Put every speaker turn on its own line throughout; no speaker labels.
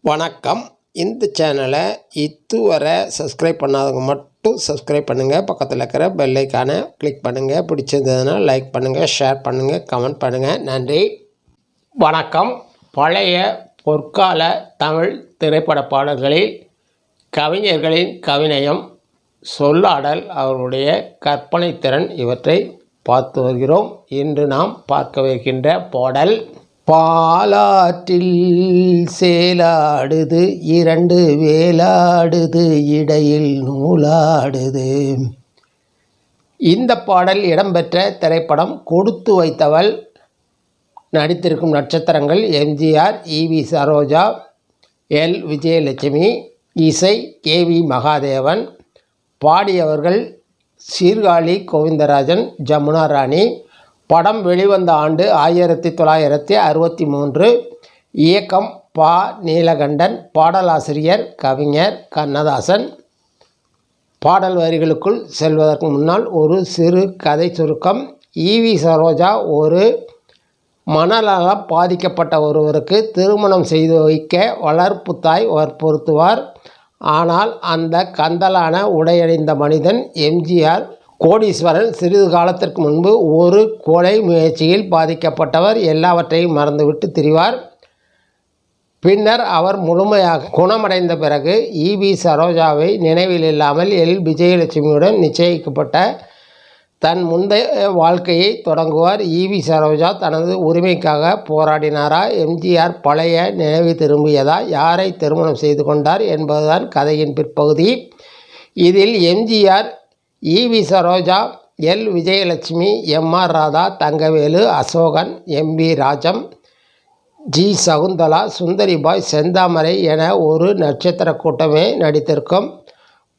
வணக்கம். இந்த சேனலை இதுவரை சப்ஸ்கிரைப் பண்ணாதவங்க மட்டும் சப்ஸ்கிரைப் பண்ணுங்கள். பக்கத்தில் இருக்கிற பெல் ஐக்கானை கிளிக் பண்ணுங்கள். பிடிச்சிருந்ததுன்னா லைக் பண்ணுங்கள், ஷேர் பண்ணுங்கள், கமெண்ட் பண்ணுங்கள். நன்றி. வணக்கம். பழைய பொற்கால தமிழ் திரைப்பட பாடல்களில் கவிஞர்களின் கவிநயம், சொல்லாடல், அவர்களுடைய கற்பனை திறன் இவற்றை பார்த்து வருகிறோம். இன்று நாம் பார்க்கவிருக்கின்ற பாடல், பாலாற்றில் சேலாடுது இரண்டு வேலாடுது இடையில் நூலாடுது. இந்த பாடல் இடம்பெற்ற திரைப்படம் கொடுத்து வைத்தவள். நடித்திருக்கும் நட்சத்திரங்கள் எம்ஜிஆர், ஈவி சரோஜா, எல் விஜயலட்சுமி. இசை கே.வி. மகாதேவன். பாடியவர்கள் சீர்காழி கோவிந்தராஜன், ஜமுனா ராணி. படம் வெளிவந்த ஆண்டு 1963. இயக்கம் பா. நீலகண்டன். பாடலாசிரியர் கவிஞர் கண்ணதாசன். பாடல் வரிகளுக்குள் செல்வதற்கு முன்னால் ஒரு சிறு கதை சுருக்கம். ஈவி சரோஜா ஒரு மனநலம் பாதிக்கப்பட்ட ஒருவருக்கு திருமணம் செய்து வைக்க வளர்ப்பு தாய் வற்புறுத்துவார். ஆனால் அந்த கந்தலான உடையணிந்த மனிதன் எம்ஜிஆர் கோடீஸ்வரன் சிறிது காலத்திற்கு முன்பு ஒரு கொலை முயற்சியில் பாதிக்கப்பட்டவர். எல்லாவற்றையும் மறந்துவிட்டு திரிவார். பின்னர் அவர் முழுமையாக குணமடைந்த பிறகு ஈவி சரோஜாவை நினைவில் இல்லாமல் எல் விஜயலட்சுமியுடன் நிச்சயிக்கப்பட்ட தன் முந்தைய வாழ்க்கையை தொடங்குவார். ஈவி சரோஜா தனது உரிமைக்காக போராடினாரா? எம்ஜிஆர் பழைய நினைவு திரும்பியதா? யாரை திருமணம் செய்து கொண்டார் என்பதுதான் கதையின் பிற்பகுதி. இதில் எம்ஜிஆர், ஈவி சரோஜா, எல் விஜயலட்சுமி, எம்.ஆர். ராதா, தங்கவேலு, அசோகன், எம்.பி. ராஜம், ஜி. சகுந்தலா, சுந்தரிபாய், செந்தாமரை என ஒரு நட்சத்திர கூட்டமே நடித்திருக்கும்.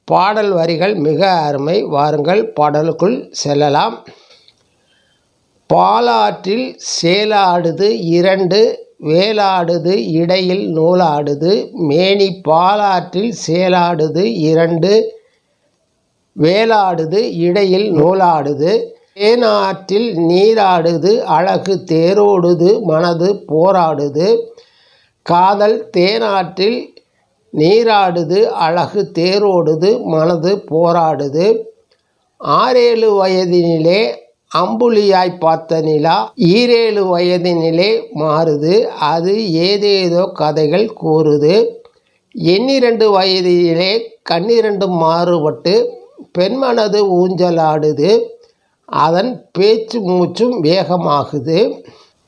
பாடல் வரிகள் மிக அருமை. வாருங்கள் பாடலுக்குள் செல்லலாம். பாலாற்றில் சேலாடுது இரண்டு வேலாடுது இடையில் நூலாடுது. மேனி பாலாற்றில் சேலாடுது இரண்டு வேலாடுது இடையில் நூலாடுது. தேனாற்றில் நீராடுது அழகு தேரோடுது மனது போராடுது. காதல் தேனாற்றில் நீராடுது அழகு தேரோடுது மனது போராடுது. 6-7 வயதினிலே அம்புலியாய் பார்த்த நிலா 7 வயதினிலே மாறுது. அது ஏதேதோ கதைகள் கூறுது. 12 வயதினிலே கண்ணிரண்டும் மாறுபட்டு பெண்மனது ஊஞ்சலாடுது. அதன் பேச்சு மூச்சும் வேகமாகுது.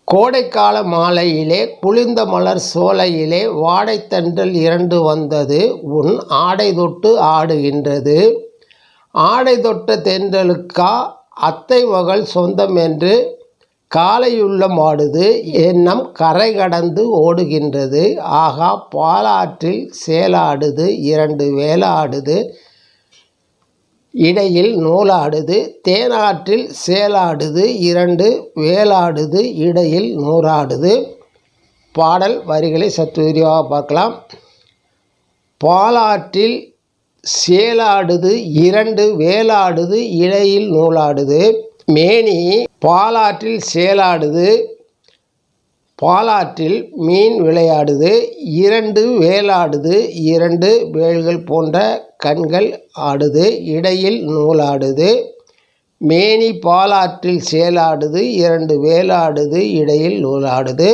கோடைக்கால மாலையிலே குளிர்ந்த மலர் சோலையிலே வாடைத்தன்றல் 2 வந்தது. உன் ஆடை தொட்டு ஆடுகின்றது. ஆடை தொட்ட தென்றலுக்கா அத்தை மகள் சொந்தம் என்று காலையுள்ளம் ஆடுது. எண்ணம் கரை கடந்து ஓடுகின்றது. ஆகா, பாலாற்றில் சேலாடுது இரண்டு வேலாடுது இடையில் நூலாடுது. தேனாற்றில் சேலாடுது இரண்டு வேலாடுது இடையில் நூலாடுது. பாடல் வரிகளை சற்று விரிவாக பார்க்கலாம். பாலாற்றில் சேலாடுது இரண்டு வேலாடுது இடையில் நூலாடுது. மேனி பாலாற்றில் சேலாடுது, பாலாற்றில் மீன் விளையாடுது. இரண்டு வேலாடுது, இரண்டு வேல்கள் போன்ற கண்கள் ஆடுது, இடையில் நூலாடுது. மேனி பாலாற்றில் சேலாடுது இரண்டு வேலாடுது இடையில் நூலாடுது.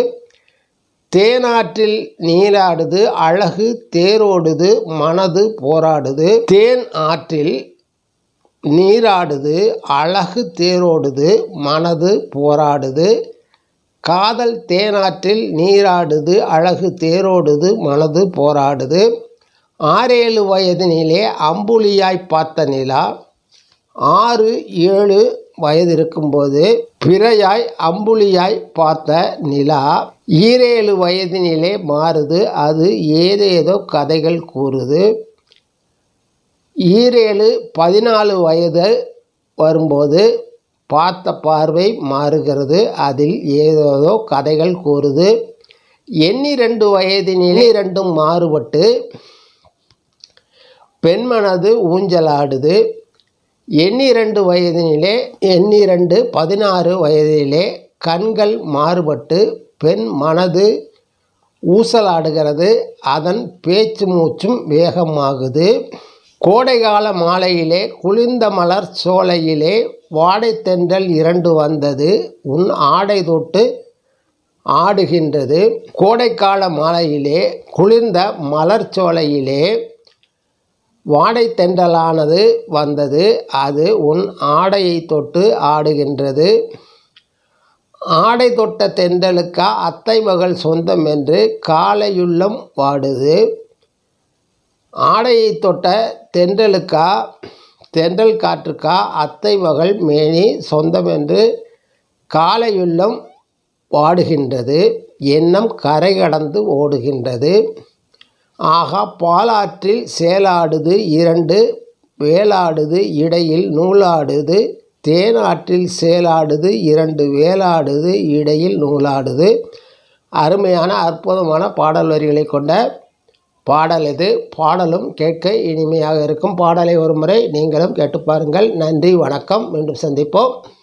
தேனாற்றில் நீராடுது அழகு தேரோடுது மனது போராடுது. தேன் ஆற்றில் நீராடுது அழகு தேரோடுது மனது போராடுது. காதல் தேனாற்றில் நீராடுது அழகு தேரோடுது மனது போராடுது. 6-7 வயதினிலே அம்புலியாய் பார்த்த நிலா 6-7 வயது இருக்கும்போது பிறையாய் அம்புலியாய் பார்த்த நிலா 7 வயதினிலே மாறுது. அது ஏதேதோ கதைகள் கூறுது. 14 வயது வரும்போது பார்த்த பார்வை மாறுகிறது. அதில் ஏதேதோ கதைகள் கூறுது. 12 வயதினிலே இரண்டும் மாறுபட்டு பெண்மனது ஊஞ்சலாடுது. 12 வயதினிலே 16 வயதிலே கண்கள் மாறுபட்டு பெண் மனது ஊசலாடுகிறது, அதன் பேச்சு மூச்சும் வேகமாகுது. கோடைகால மாலையிலே குளிர்ந்த மலர் சோலையிலே வாடைத்தென்றல் 2 வந்தது, உன் ஆடை தொட்டு ஆடுகின்றது. கோடைக்கால மாலையிலே குளிர்ந்த மலர் சோலையிலே வாடைத்தென்றலானது வந்தது, அது உன் ஆடையை தொட்டு ஆடுகின்றது. ஆடை தொட்ட தென்றலுக்கா அத்தை மகள் சொந்தம் என்று காலையுள்ளம் வாடுது. ஆடையை தொட்ட தென்றலுக்கா தென்றல் காற்றுக்கா அத்தை மகள் மேனி சொந்தம் என்று காலையுள்ளம் வாடுகின்றது. எண்ணம் கரை கடந்து ஓடுகின்றது. ஆகா, பாலாற்றில் சேலாடுது 2 வேலாடுது இடையில் நூலாடுது, தேனாற்றில் சேலாடுது 2 வேலாடுது இடையில் நூலாடுது. அருமையான அற்புதமான பாடல் வரிகளை கொண்ட பாடல் இது. பாடலும் கேட்க இனிமையாக இருக்கும். பாடலை ஒரு முறை நீங்களும் கேட்டு பாருங்கள். நன்றி, வணக்கம். மீண்டும் சந்திப்போம்.